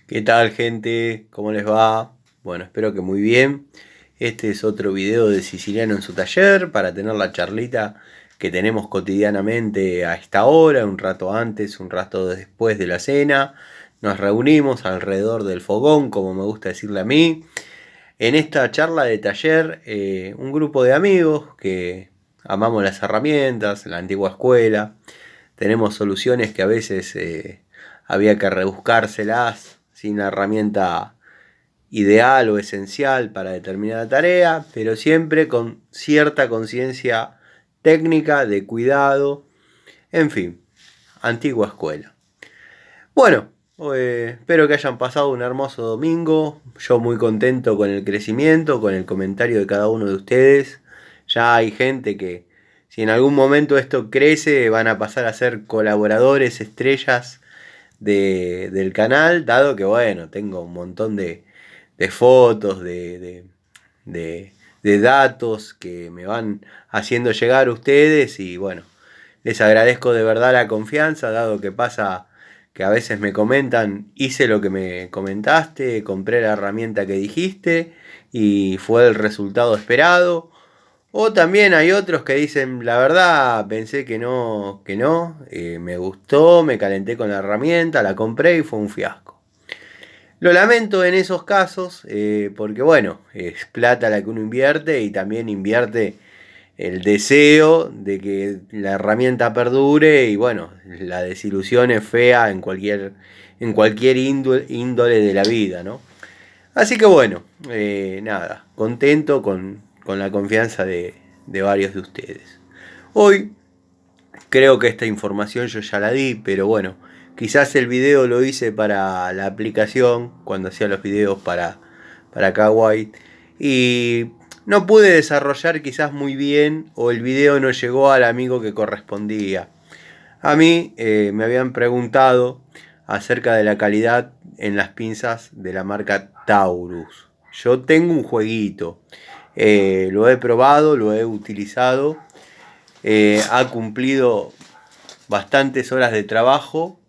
¿Qué tal, gente? ¿Cómo les va? Bueno, espero que muy bien. Este es otro video de Siciliano en su taller para tener la charlita que tenemos cotidianamente a esta hora, un rato antes, un rato después de la cena. Nos reunimos alrededor del fogón, como me gusta decirle a mí. En esta charla de taller, un grupo de amigos que amamos las herramientas, la antigua escuela. Tenemos soluciones que a veces había que rebuscárselas sin la herramienta ideal o esencial para determinada tarea, pero siempre con cierta conciencia técnica, de cuidado, en fin, antigua escuela. Bueno, espero que hayan pasado un hermoso domingo, yo muy contento con el crecimiento, con el comentario de cada uno de ustedes. Ya hay gente que si en algún momento esto crece van a pasar a ser colaboradores estrellas del canal, dado que bueno, tengo un montón de fotos, de datos que me van haciendo llegar a ustedes y bueno, les agradezco de verdad la confianza, dado que pasa que a veces me comentan, hice lo que me comentaste, compré la herramienta que dijiste y fue el resultado esperado. O también hay otros que dicen, la verdad, pensé que no, me gustó, me calenté con la herramienta, la compré y fue un fiasco. Lo lamento en esos casos, porque bueno, es plata la que uno invierte y también invierte el deseo de que la herramienta perdure y bueno, la desilusión es fea en cualquier índole de la vida, ¿no? Así que bueno, nada, contento con la confianza de varios de ustedes. Hoy creo que esta información yo ya la di, pero bueno, quizás el video lo hice para la aplicación, cuando hacía los videos para Kawaii, y no pude desarrollar quizás muy bien, o el video no llegó al amigo que correspondía. A mí me habían preguntado acerca de la calidad en las pinzas de la marca Taurus. Yo tengo un jueguito, lo he probado, lo he utilizado, ha cumplido bastantes horas de trabajo.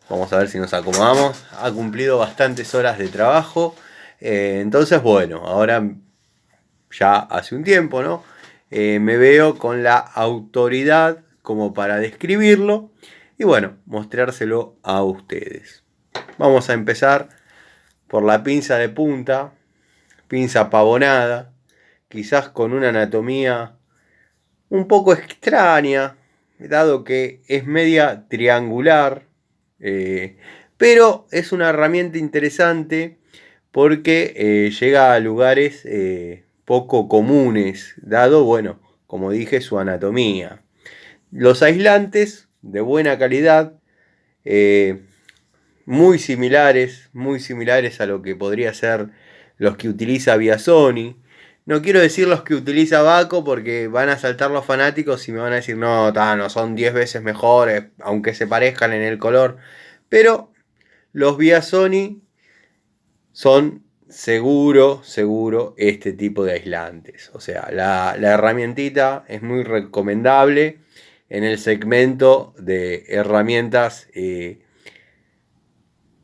Vamos a ver si nos acomodamos. Ha cumplido bastantes horas de trabajo. Entonces, bueno, ahora ya hace un tiempo, ¿no? Me veo con la autoridad como para describirlo y bueno, mostrárselo a ustedes. Vamos a empezar por la pinza de punta, pinza pavonada, quizás con una anatomía un poco extraña, dado que es media triangular, eh, pero es una herramienta interesante porque llega a lugares poco comunes, dado, bueno, como dije, su anatomía. Los aislantes de buena calidad, eh, muy similares a lo que podría ser los que utiliza Sony. No quiero decir los que utiliza Baco porque van a saltar los fanáticos y me van a decir, no, no son 10 veces mejores, aunque se parezcan en el color. Pero los Sony son seguro este tipo de aislantes. O sea, la herramientita es muy recomendable en el segmento de herramientas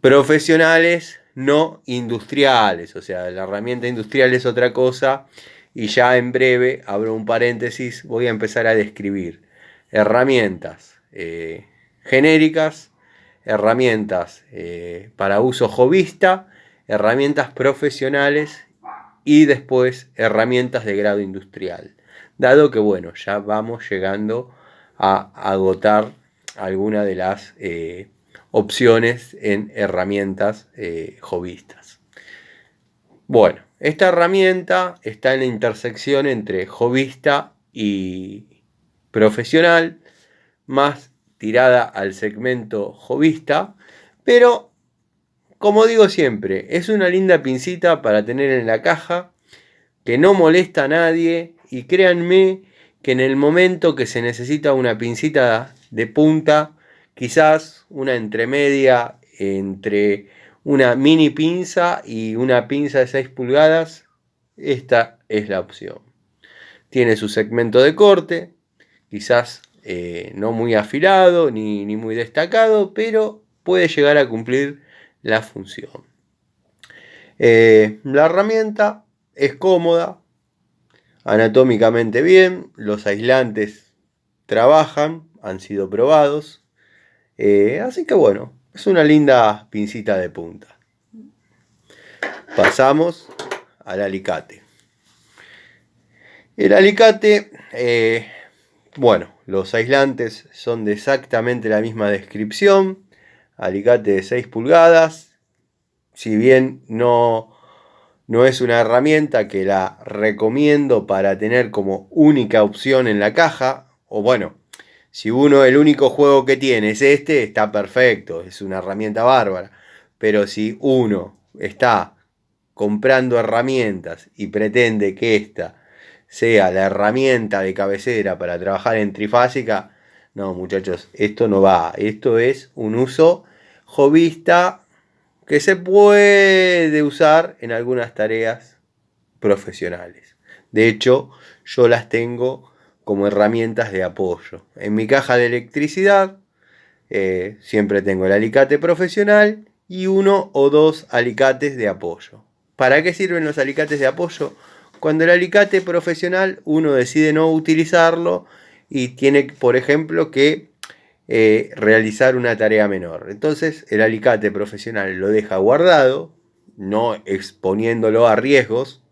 profesionales, no industriales. O sea, la herramienta industrial es otra cosa y ya en breve, abro un paréntesis, voy a empezar a describir herramientas genéricas, herramientas para uso hobbyista, herramientas profesionales y después herramientas de grado industrial. Dado que, bueno, ya vamos llegando a agotar alguna de las opciones en herramientas hobbyistas. Bueno, esta herramienta está en la intersección entre hobbyista y profesional, más tirada al segmento hobbyista, pero como digo siempre, es una linda pincita para tener en la caja, que no molesta a nadie y créanme que en el momento que se necesita una pincita de punta, quizás una entremedia entre una mini pinza y una pinza de 6 pulgadas, esta es la opción. Tiene su segmento de corte, quizás no muy afilado ni muy destacado, pero puede llegar a cumplir la función. La herramienta es cómoda, anatómicamente bien, los aislantes trabajan, han sido probados, así que bueno, es una linda pincita de punta. Pasamos al alicate. El alicate, bueno, los aislantes son de exactamente la misma descripción, alicate de 6 pulgadas, si bien no es una herramienta que la recomiendo para tener como única opción en la caja, o bueno, si uno el único juego que tiene es este, está perfecto, es una herramienta bárbara, pero si uno está comprando herramientas y pretende que esta sea la herramienta de cabecera para trabajar en trifásica, no muchachos, esto no va, esto es un uso hobbyista que se puede usar en algunas tareas profesionales. De hecho, yo las tengo como herramientas de apoyo. En mi caja de electricidad siempre tengo el alicate profesional y 1 o 2 alicates de apoyo. ¿Para qué sirven los alicates de apoyo? Cuando el alicate profesional uno decide no utilizarlo y tiene, por ejemplo, que realizar una tarea menor. Entonces el alicate profesional lo deja guardado, no exponiéndolo a riesgos.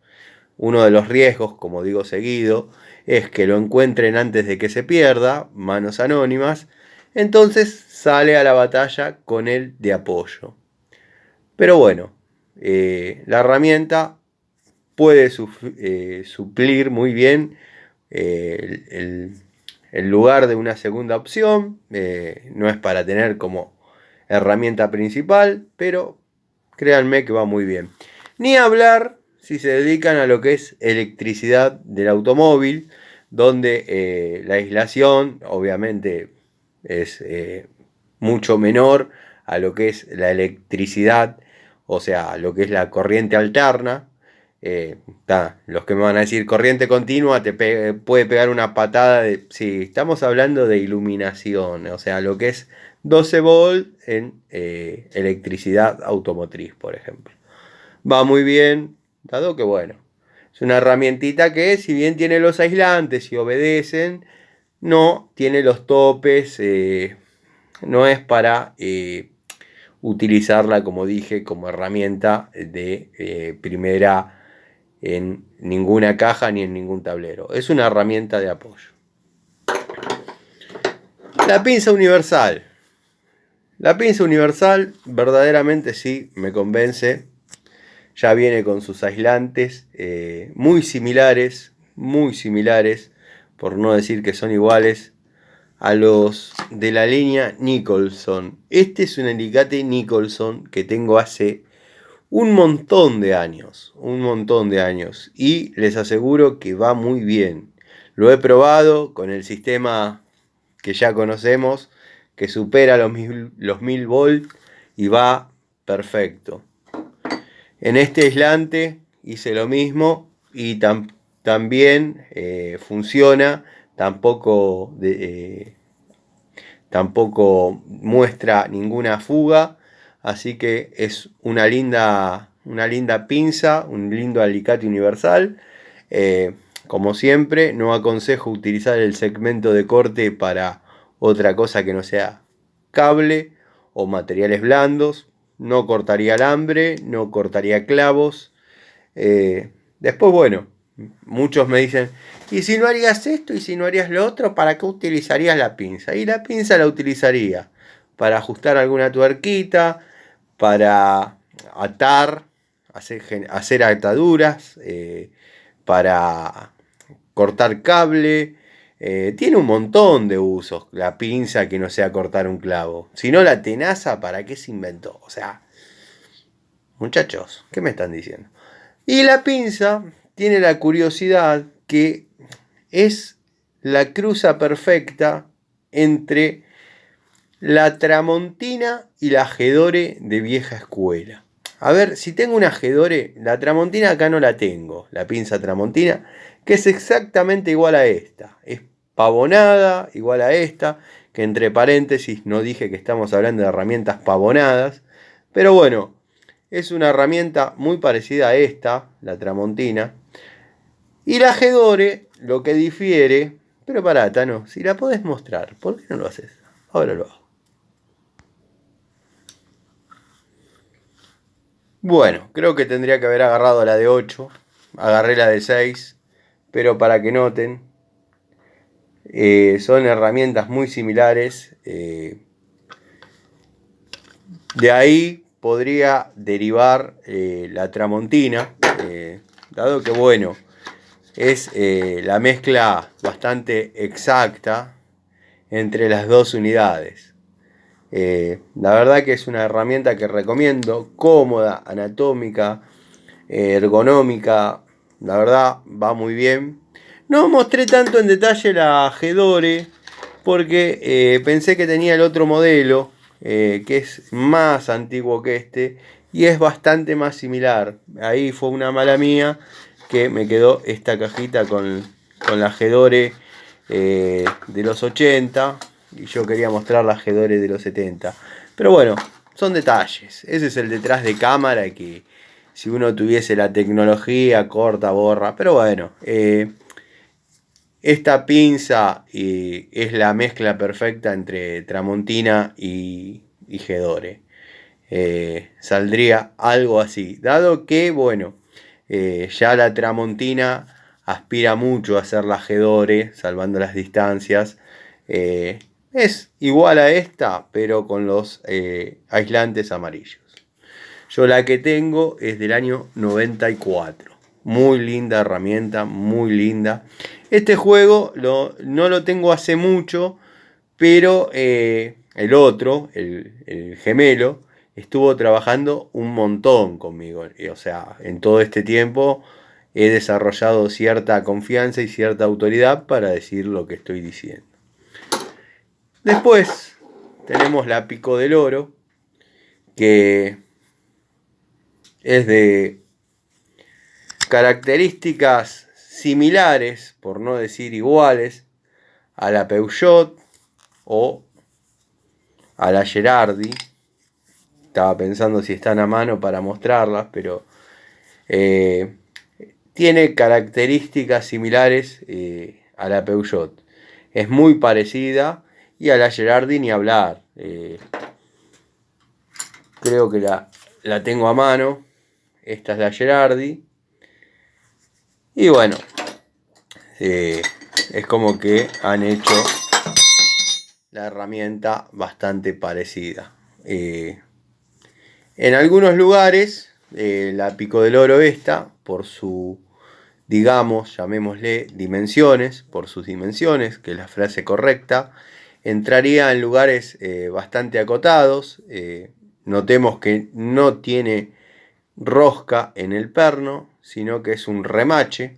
Uno de los riesgos, como digo seguido, es que lo encuentren antes de que se pierda, manos anónimas. Entonces sale a la batalla con el de apoyo. Pero bueno, la herramienta puede suplir muy bien el lugar de una segunda opción. No es para tener como herramienta principal, pero créanme que va muy bien. Ni hablar si se dedican a lo que es electricidad del automóvil, donde la aislación obviamente es mucho menor a lo que es la electricidad, o sea, lo que es la corriente alterna. Los que me van a decir corriente continua puede pegar una patada de... Sí, estamos hablando de iluminación, o sea, lo que es 12 volt en electricidad automotriz, por ejemplo. Va muy bien, dado que bueno, es una herramientita que si bien tiene los aislantes y obedecen, no tiene los topes, no es para utilizarla, como dije, como herramienta de primera en ninguna caja ni en ningún tablero. Es una herramienta de apoyo. La pinza universal. La pinza universal verdaderamente sí me convence. Ya viene con sus aislantes muy similares, por no decir que son iguales a los de la línea Nicholson. Este es un alicate Nicholson que tengo hace un montón de años, y les aseguro que va muy bien. Lo he probado con el sistema que ya conocemos, que supera los 1000 volt y va perfecto. En este aislante hice lo mismo y también funciona, tampoco muestra ninguna fuga, así que es una linda pinza, un lindo alicate universal. Como siempre, no aconsejo utilizar el segmento de corte para otra cosa que no sea cable o materiales blandos. No cortaría alambre, no cortaría clavos. Después, bueno, muchos me dicen, ¿y si no harías esto y si no harías lo otro, para qué utilizarías la pinza? Y la pinza la utilizaría para ajustar alguna tuerquita, para atar, hacer ataduras, para cortar cable. Tiene un montón de usos la pinza que no sea cortar un clavo. Si no, la tenaza, ¿para qué se inventó? O sea, muchachos, ¿qué me están diciendo? Y la pinza tiene la curiosidad que es la cruza perfecta entre la Tramontina y la Gedore de vieja escuela. A ver, si tengo una Gedore, la Tramontina acá no la tengo, la pinza Tramontina, que es exactamente igual a esta. Es pavonada, igual a esta, que entre paréntesis no dije que estamos hablando de herramientas pavonadas, Pero bueno, es una herramienta muy parecida a esta, la Tramontina. Y la Gedore, lo que difiere, pero pará, Tano, si la podés mostrar, ¿por qué no lo haces? Ahora lo hago. Bueno, creo que tendría que haber agarrado la de 8. Agarré la de 6. Pero para que noten, son herramientas muy similares. De ahí podría derivar la Tramontina. Dado que, bueno, es la mezcla bastante exacta entre las dos unidades. La verdad que es una herramienta que recomiendo, cómoda, anatómica, ergonómica, la verdad va muy bien. No mostré tanto en detalle la Gedore porque pensé que tenía el otro modelo que es más antiguo que este y es bastante más similar. Ahí fue una mala mía que me quedó esta cajita con la Gedore de los 80 y yo quería mostrar la Gedore de los 70. Pero bueno, son detalles. Ese es el detrás de cámara que si uno tuviese la tecnología corta, borra. Pero bueno, esta pinza es la mezcla perfecta entre Tramontina y Gedore. Saldría algo así. Dado que, bueno, ya la Tramontina aspira mucho a ser la Gedore, salvando las distancias. Es igual a esta, pero con los aislantes amarillos. Yo la que tengo es del año 94. Muy linda herramienta, muy linda. Este juego no lo tengo hace mucho, pero el otro, el gemelo, estuvo trabajando un montón conmigo. O sea, en todo este tiempo he desarrollado cierta confianza y cierta autoridad para decir lo que estoy diciendo. Después tenemos la Pico del Oro, que es de características similares, por no decir iguales, a la Peugeot o a la Gerardi. Estaba pensando si están a mano para mostrarlas, pero tiene características similares a la Peugeot. Es muy parecida y a la Gerardi ni hablar. Creo que la tengo a mano. Esta es la Gerardi. Y bueno, es como que han hecho la herramienta bastante parecida. En algunos lugares, la Pico del Oro esta, por su, digamos, llamémosle dimensiones, por sus dimensiones, que es la frase correcta, entraría en lugares bastante acotados. Notemos que no tiene rosca en el perno, sino que es un remache.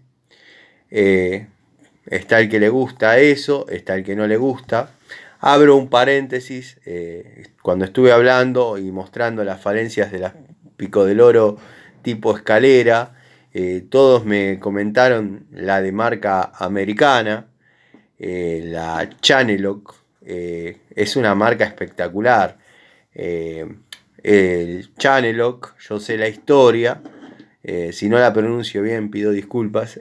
Está el que le gusta eso, está el que no le gusta. Abro un paréntesis, cuando estuve hablando y mostrando las falencias de la Pico del Oro tipo escalera, todos me comentaron la de marca americana, la Chaneloc, es una marca espectacular. El Chaneloc, yo sé la historia, si no la pronuncio bien pido disculpas,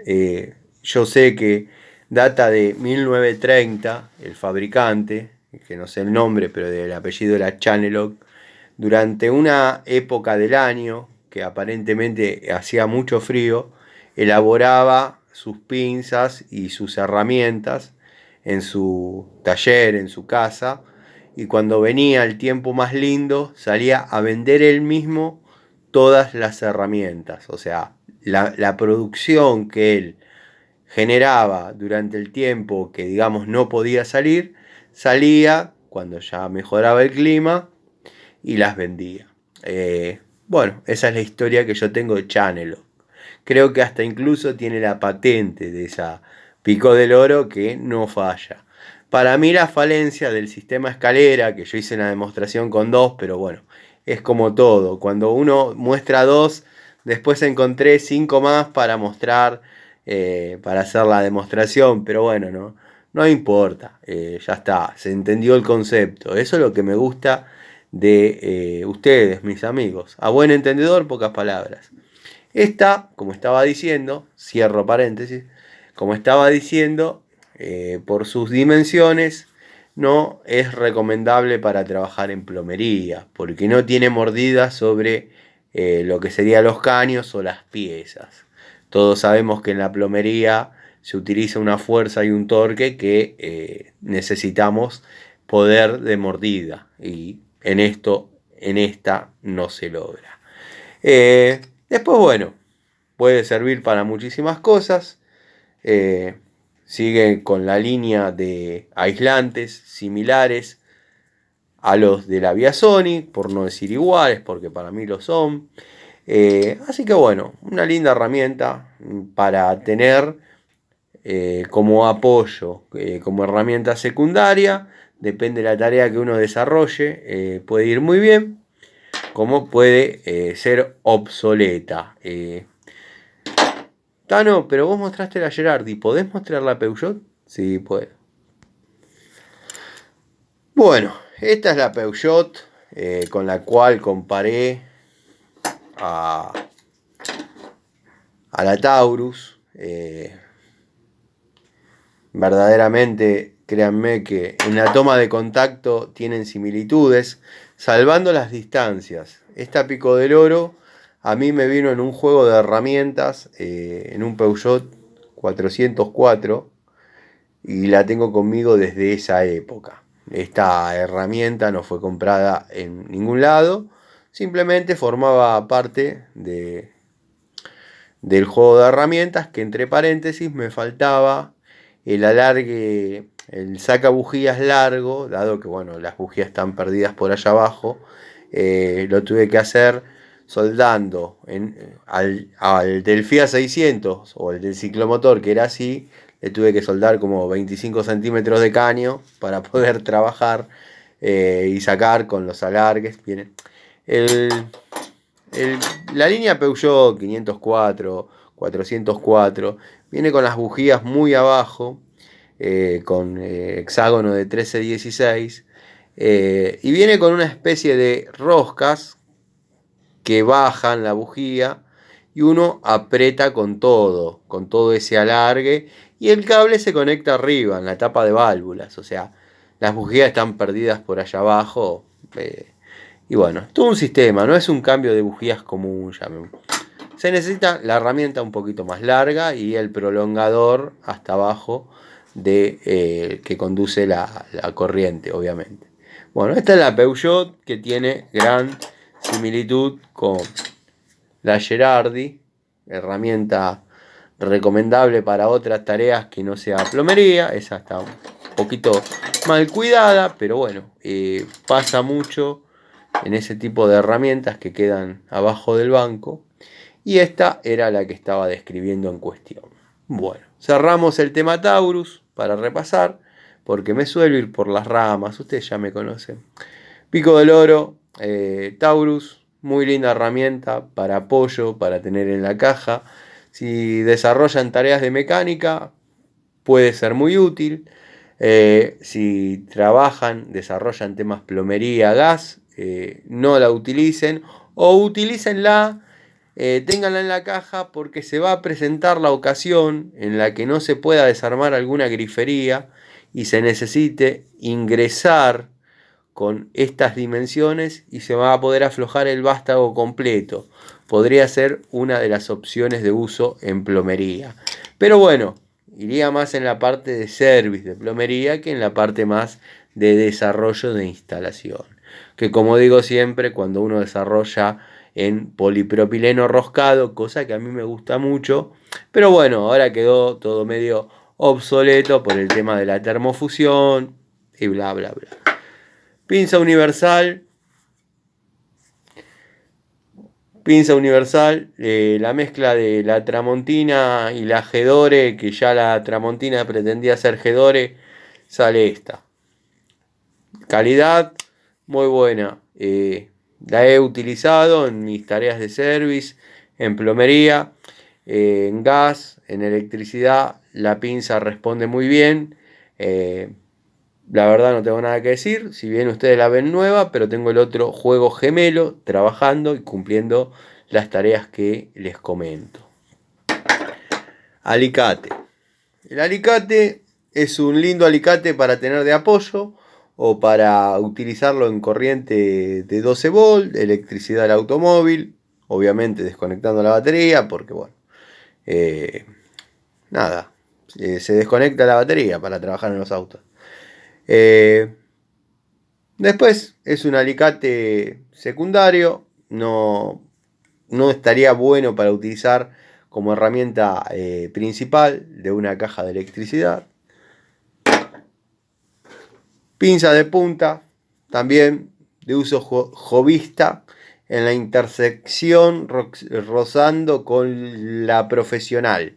yo sé que data de 1930, el fabricante, que no sé el nombre, pero del apellido era Chaneloc, durante una época del año que aparentemente hacía mucho frío, elaboraba sus pinzas y sus herramientas en su taller, en su casa, y cuando venía el tiempo más lindo, salía a vender él mismo todas las herramientas. O sea, la producción que él generaba durante el tiempo que, digamos, no podía salir, salía cuando ya mejoraba el clima y las vendía. Bueno, esa es la historia que yo tengo de Chanelo. Creo que hasta incluso tiene la patente de esa Pico del Oro que no falla. Para mí la falencia del sistema escalera, que yo hice una demostración con dos, pero bueno, es como todo. Cuando uno muestra dos, después encontré 5 más para mostrar, para hacer la demostración, pero bueno, no importa, ya está, se entendió el concepto. Eso es lo que me gusta de ustedes, mis amigos. A buen entendedor, pocas palabras. Esta, como estaba diciendo, cierro paréntesis, como estaba diciendo, por sus dimensiones, no es recomendable para trabajar en plomería, porque no tiene mordida sobre lo que serían los caños o las piezas. Todos sabemos que en la plomería se utiliza una fuerza y un torque que necesitamos poder de mordida, y en esta no se logra. Después, bueno, puede servir para muchísimas cosas. Sigue con la línea de aislantes similares a los de la ViaSonic, por no decir iguales, porque para mí lo son. Así que bueno, una linda herramienta para tener como apoyo, como herramienta secundaria. Depende de la tarea que uno desarrolle, puede ir muy bien, como puede ser obsoleta. Tano, pero vos mostraste la Gerardi, ¿podés mostrar la Peugeot? Sí, puedo. Bueno, esta es la Peugeot con la cual comparé a la Taurus. Verdaderamente, créanme que en la toma de contacto tienen similitudes, salvando las distancias. Esta Pico del Oro a mí me vino en un juego de herramientas, en un Peugeot 404, y la tengo conmigo desde esa época. Esta herramienta no fue comprada en ningún lado, simplemente formaba parte del juego de herramientas, que entre paréntesis me faltaba el alargue, el saca bujías largo, dado que bueno, las bujías están perdidas por allá abajo. Lo tuve que hacer soldando al del Fiat 600 o el del ciclomotor, que era así. Le tuve que soldar como 25 centímetros de caño para poder trabajar y sacar con los alargues. Viene la línea Peugeot 504, 404, viene con las bujías muy abajo, con hexágono de 1316, y viene con una especie de roscas que bajan la bujía y uno aprieta con todo ese alargue, y el cable se conecta arriba en la tapa de válvulas. O sea, las bujías están perdidas por allá abajo. Y bueno, es todo un sistema, no es un cambio de bujías común. Se necesita la herramienta un poquito más larga y el prolongador hasta abajo que conduce la corriente, obviamente. Bueno, esta es la Peugeot, que tiene gran similitud con la Gerardi, herramienta recomendable para otras tareas que no sea plomería. Esa está un poquito mal cuidada, pero bueno, pasa mucho en ese tipo de herramientas que quedan abajo del banco. Y esta era la que estaba describiendo en cuestión. Bueno, cerramos el tema Taurus para repasar, porque me suelo ir por las ramas, ustedes ya me conocen. Pico del Oro, Taurus, muy linda herramienta para apoyo, para tener en la caja. Si desarrollan tareas de mecánica, puede ser muy útil. Si trabajan, desarrollan temas plomería, gas, no la utilicen, o utilícenla, ténganla en la caja, porque se va a presentar la ocasión en la que no se pueda desarmar alguna grifería y se necesite ingresar con estas dimensiones y se va a poder aflojar el vástago completo. Podría ser una de las opciones de uso en plomería. Pero bueno, iría más en la parte de service de plomería que en la parte más de desarrollo de instalación. Que como digo siempre, cuando uno desarrolla en polipropileno roscado, cosa que a mí me gusta mucho, pero bueno, ahora quedó todo medio obsoleto por el tema de la termofusión y bla bla bla. Pinza universal, la mezcla de la Tramontina y la Gedore, que ya la Tramontina pretendía ser Gedore, sale esta. Calidad muy buena. La he utilizado en mis tareas de service, en plomería, en gas, en electricidad. La pinza responde muy bien. la verdad no tengo nada que decir, si bien ustedes la ven nueva, pero tengo el otro juego gemelo trabajando y cumpliendo las tareas que les comento. Alicate. El alicate es un lindo alicate para tener de apoyo o para utilizarlo en corriente de 12 volt, electricidad del automóvil, obviamente desconectando la batería, porque bueno, eh, nada, se desconecta la batería para trabajar en los autos. Después es un alicate secundario, no estaría bueno para utilizar como herramienta principal de una caja de electricidad. Pinza de punta, también de uso jovista, en la intersección rozando con la profesional.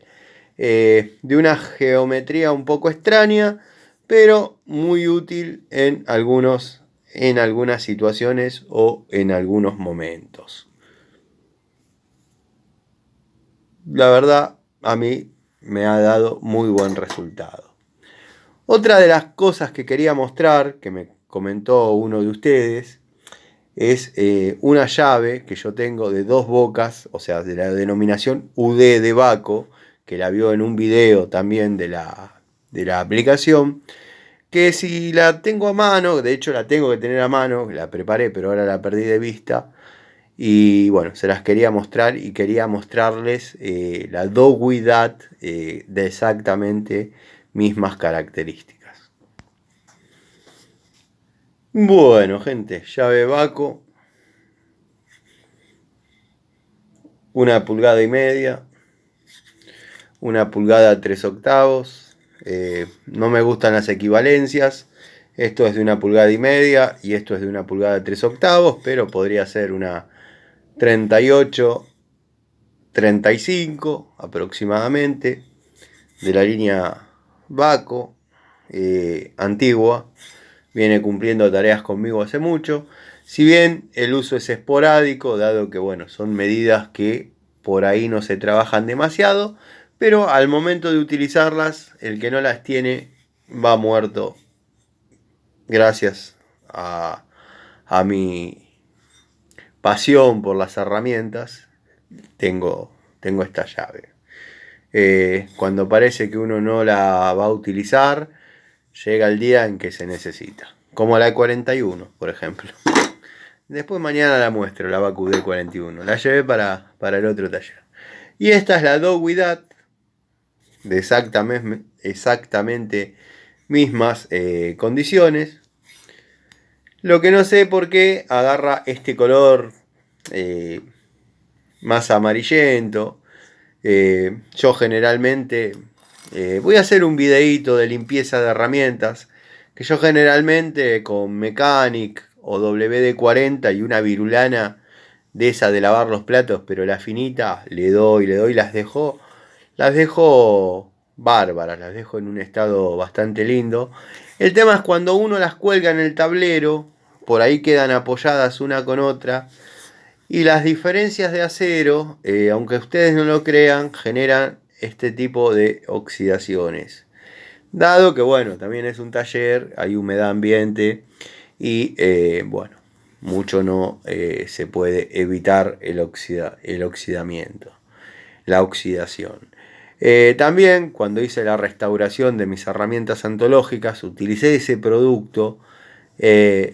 De una geometría un poco extraña, pero muy útil en algunas situaciones o en algunos momentos. La verdad, a mí me ha dado muy buen resultado. Otra de las cosas que quería mostrar, que me comentó uno de ustedes, es una llave que yo tengo de 2 bocas, o sea, de la denominación UD de Baco, que la vio en un video también de la aplicación, que si la tengo a mano, de hecho la tengo que tener a mano, la preparé pero ahora la perdí de vista, y bueno, se las quería mostrar y quería mostrarles la Doguidad de exactamente mismas características. Bueno, gente, llave Baco, 1,5 pulgadas, 1,3 pulgadas. No me gustan las equivalencias. Esto es de 1,5 pulgadas y esto es de 1,3 pulgadas, pero podría ser una 38, 35 aproximadamente, de la línea Baco, antigua. Viene cumpliendo tareas conmigo hace mucho. Si bien el uso es esporádico, dado que bueno, son medidas que por ahí no se trabajan demasiado, pero al momento de utilizarlas, el que no las tiene va muerto gracias a mi pasión por las herramientas. Tengo esta llave. Cuando parece que uno no la va a utilizar, llega el día en que se necesita. Como la E41, por ejemplo. Después mañana la muestro, la Baku D41. La llevé para el otro taller. Y esta es la Doguidad, de exactamente mismas condiciones. Lo que no sé por qué agarra este color más amarillento. Yo generalmente voy a hacer un videíto de limpieza de herramientas, que yo generalmente con Mechanic o WD-40 y una virulana de esa de lavar los platos, pero la finita, le doy, las dejo bárbaras, las dejo en un estado bastante lindo. El tema es cuando uno las cuelga en el tablero, por ahí quedan apoyadas una con otra, y las diferencias de acero, aunque ustedes no lo crean, generan este tipo de oxidaciones. Dado que bueno, también es un taller, hay humedad ambiente y bueno, mucho no se puede evitar el oxidamiento, la oxidación. También cuando hice la restauración de mis herramientas antológicas, utilicé ese producto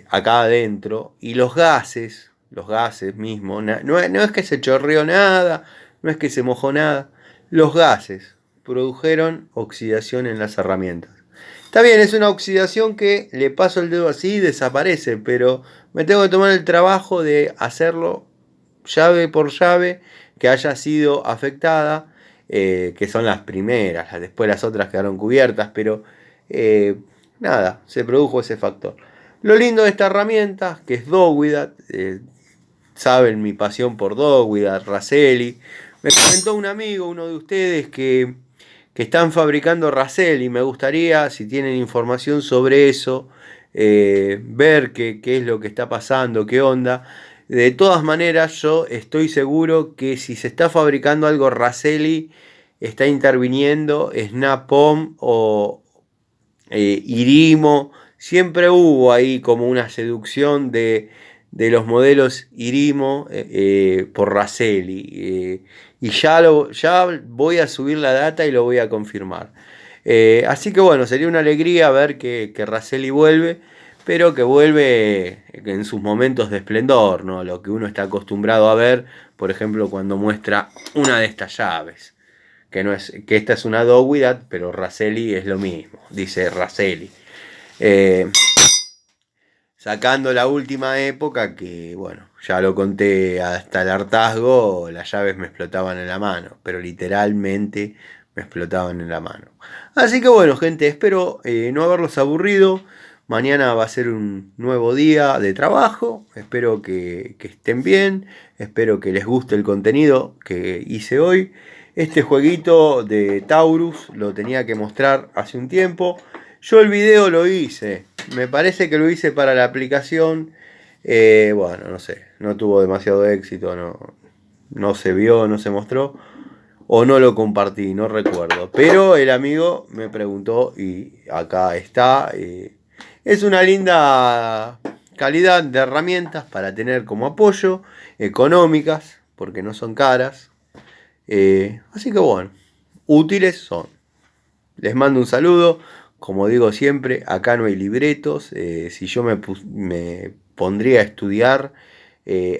acá adentro y los gases mismos, no es que se chorreó nada, no es que se mojó nada, los gases produjeron oxidación en las herramientas. Está bien, es una oxidación que le paso el dedo así y desaparece, pero me tengo que tomar el trabajo de hacerlo llave por llave que haya sido afectada, que son las primeras, después las otras quedaron cubiertas, pero nada, se produjo ese factor. Lo lindo de esta herramienta, que es Doguidad, saben mi pasión por Doguidad, Raselli. Me comentó un amigo, uno de ustedes, que están fabricando Raselli. Me gustaría, si tienen información sobre eso, ver qué es lo que está pasando, qué onda. De todas maneras, yo estoy seguro que si se está fabricando algo Raselli, está interviniendo Snap-on o Irimo. siempre hubo ahí como una seducción de los modelos Irimo por Raselli. Y ya voy a subir la data y lo voy a confirmar. Así que bueno, sería una alegría ver que Raselli vuelve, pero que vuelve en sus momentos de esplendor, ¿no? Lo que uno está acostumbrado a ver, por ejemplo, cuando muestra una de estas llaves. Que, no es, que esta es una Dowidad, pero Raselli es lo mismo, dice Raselli. Sacando la última época que, bueno, ya lo conté hasta el hartazgo, las llaves me explotaban en la mano, pero literalmente me explotaban en la mano. Así que bueno, gente, espero no haberlos aburrido. Mañana va a ser un nuevo día de trabajo. Espero que estén bien. Espero que les guste el contenido que hice hoy. Este jueguito de Taurus lo tenía que mostrar hace un tiempo. Yo el video lo hice. Me parece que lo hice para la aplicación. Bueno, no sé. No tuvo demasiado éxito. No se vio, no se mostró. O no lo compartí, no recuerdo. Pero el amigo me preguntó y acá está. Es una linda calidad de herramientas para tener como apoyo. Económicas, porque no son caras. Así que bueno, útiles son. Les mando un saludo. Como digo siempre, acá no hay libretos. Si yo me pondría a estudiar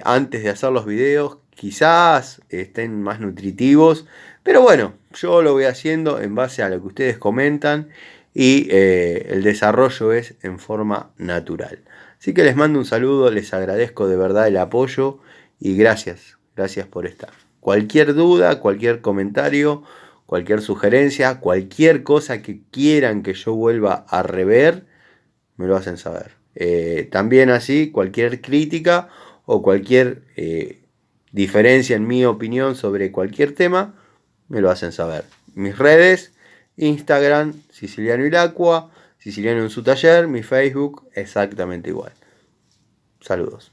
antes de hacer los videos, quizás estén más nutritivos. Pero bueno, yo lo voy haciendo en base a lo que ustedes comentan y el desarrollo es en forma natural. Así que les mando un saludo, les agradezco de verdad el apoyo y gracias por estar. Cualquier duda, cualquier comentario, cualquier sugerencia, cualquier cosa que quieran que yo vuelva a rever, me lo hacen saber. También así, cualquier crítica o cualquier diferencia en mi opinión sobre cualquier tema, me lo hacen saber. Mis redes, Instagram, Siciliano Ilacqua, Siciliano en su taller, mi Facebook, exactamente igual. Saludos.